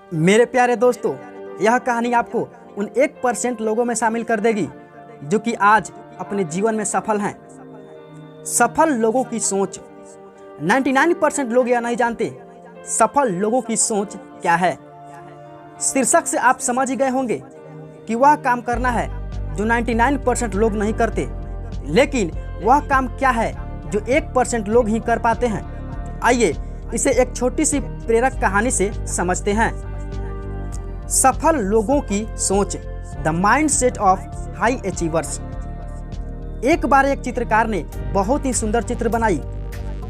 मेरे प्यारे दोस्तों, यह कहानी आपको उन 1% लोगों में शामिल कर देगी जो कि आज अपने जीवन में सफल हैं। सफल लोगों की सोच। 99% लोग यह नहीं जानते सफल लोगों की सोच क्या है। शीर्षक से आप समझ ही गए होंगे कि वह काम करना है जो 99% लोग नहीं करते, लेकिन वह काम क्या है जो 1% लोग ही कर पाते हैं। आइए इसे एक छोटी सी प्रेरक कहानी से समझते हैं। सफल लोगों की सोच, the mindset of high achievers. एक बार एक चित्रकार ने बहुत ही सुंदर चित्र बनाई।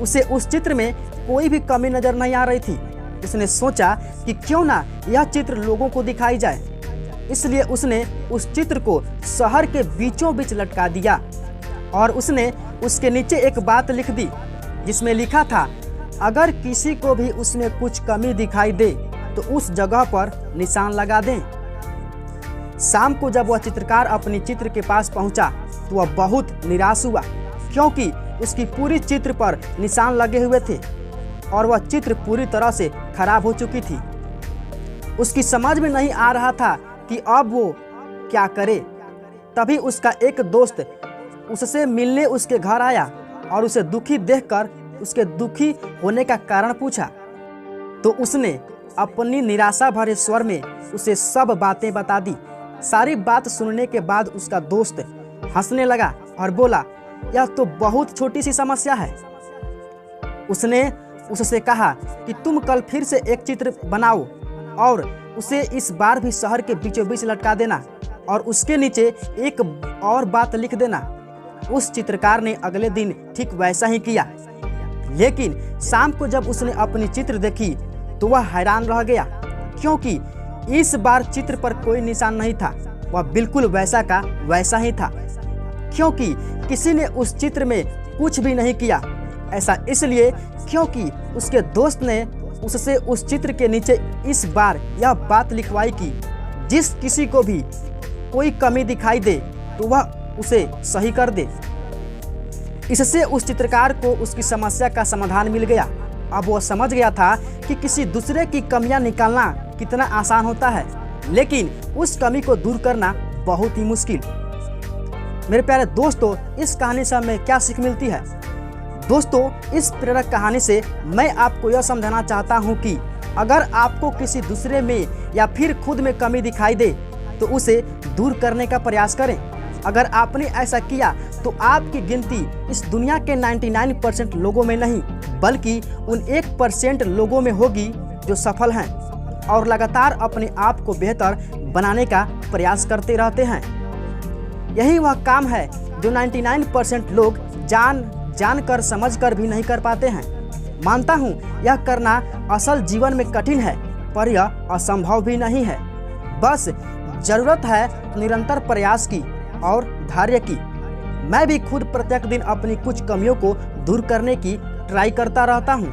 उसे उस चित्र में कोई भी कमी नजर नहीं आ रही थी। उसने सोचा कि क्यों ना यह चित्र लोगों को दिखाई जाए। इसलिए उसने उस चित्र को शहर के बीचों बीच लटका दिया और उसने उसके नीचे एक बात लिख दी जिसमें लिखा था, अगर किसी को भी उसमें कुछ कमी दिखाई दे तो उस जगह पर निशान लगा दें। शाम को जब वह चित्रकार अपनी चित्र के पास पहुंचा तो वह बहुत निराश हुआ, क्योंकि उसकी पूरी चित्र पर निशान लगे हुए थे और वह चित्र पूरी तरह से खराब हो चुकी थी। उसकी समझ में नहीं आ रहा था कि अब वो क्या करे। तभी उसका एक दोस्त उससे मिलने उसके घर आया और उसे दुखी देखकर उसके दुखी होने का कारण पूछा। तो उसने अपनी निराशा भरे स्वर में उसे सब बातें बता दी। सारी बात सुनने के बाद उसका दोस्त हंसने लगा और बोला, यह तो बहुत छोटी सी समस्या है। उसने उससे कहा कि तुम कल फिर से एक चित्र बनाओ और उसे इस बार भी शहर के बीचों बीच लटका देना और उसके नीचे एक और बात लिख देना। उस चित्रकार ने अगले दिन ठीक वैसा ही किया, लेकिन शाम को जब उसने अपनी चित्र देखी तो वह हैरान रह गया, क्योंकि इस बार चित्र पर कोई निशान नहीं था। वह बिल्कुल वैसा का वैसा ही था, क्योंकि किसी ने उस चित्र में कुछ भी नहीं किया। ऐसा इसलिए क्योंकि उसके दोस्त ने उससे उस चित्र के नीचे इस बार यह बात लिखवाई कि जिस किसी को भी कोई कमी दिखाई दे तो वह उसे सही कर दे। इससे उस चित्रकार को उसकी समस्या का समाधान मिल गया। अब वह समझ गया था कि किसी दूसरे की कमियां निकालना कितना आसान होता है, लेकिन उस कमी को दूर करना बहुत ही मुश्किल। मेरे प्यारे दोस्तों, इस कहानी से हमें क्या सीख मिलती है? दोस्तों, इस प्रेरक कहानी से मैं आपको यह समझाना चाहता हूं कि अगर आपको किसी दूसरे में या फिर खुद में कमी दिखाई दे तो उसे दूर करने का प्रयास करें। अगर आपने ऐसा किया तो आपकी गिनती इस दुनिया के 99% लोगों में नहीं, बल्कि उन 1% लोगों में होगी जो सफल हैं और लगातार अपने आप को बेहतर बनाने का प्रयास करते रहते हैं। यही वह काम है जो 99% लोग जान कर समझ कर भी नहीं कर पाते हैं। मानता हूँ यह करना असल जीवन में कठिन है, पर यह असंभव भी नहीं है। बस जरूरत है निरंतर प्रयास की और धैर्य की। मैं भी खुद प्रत्येक दिन अपनी कुछ कमियों को दूर करने की ट्राई करता रहता हूँ।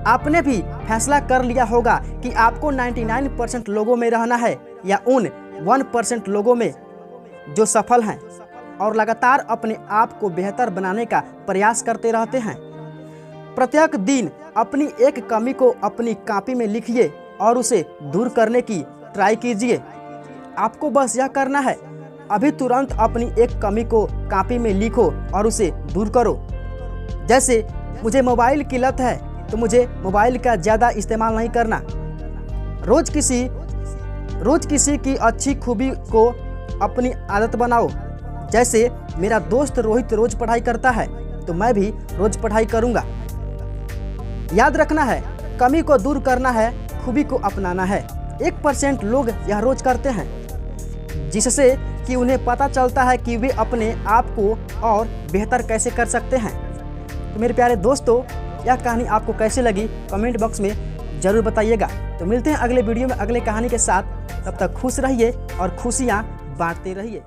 आपने भी फैसला कर लिया होगा कि आपको 99% लोगों में रहना है या उन 1% लोगों में जो सफल हैं और लगातार अपने आप को बेहतर बनाने का प्रयास करते रहते हैं। प्रत्येक दिन अपनी एक कमी को अपनी कॉपी में लिखिए और उसे दूर करने की ट्राई कीजिए। आपको बस यह करना है, अभी तुरंत अपनी एक कमी को कॉपी में लिखो और उसे दूर करो। जैसे मुझे मोबाइल की लत है तो मुझे मोबाइल का ज़्यादा इस्तेमाल नहीं करना। रोज किसी की अच्छी खूबी को अपनी आदत बनाओ। जैसे मेरा दोस्त रोहित रोज पढ़ाई करता है तो मैं भी रोज पढ़ाई करूँगा। याद रखना है, कमी को दूर करना है, खूबी को अपनाना है। 1% लोग यह रोज करते हैं, जिससे कि उन्हें पता चलता है कि वे अपने आप को और बेहतर कैसे कर सकते हैं। तो मेरे प्यारे दोस्तों, यह कहानी आपको कैसी लगी कमेंट बॉक्स में ज़रूर बताइएगा। तो मिलते हैं अगले वीडियो में अगले कहानी के साथ। तब तक खुश रहिए और खुशियाँ बांटते रहिए।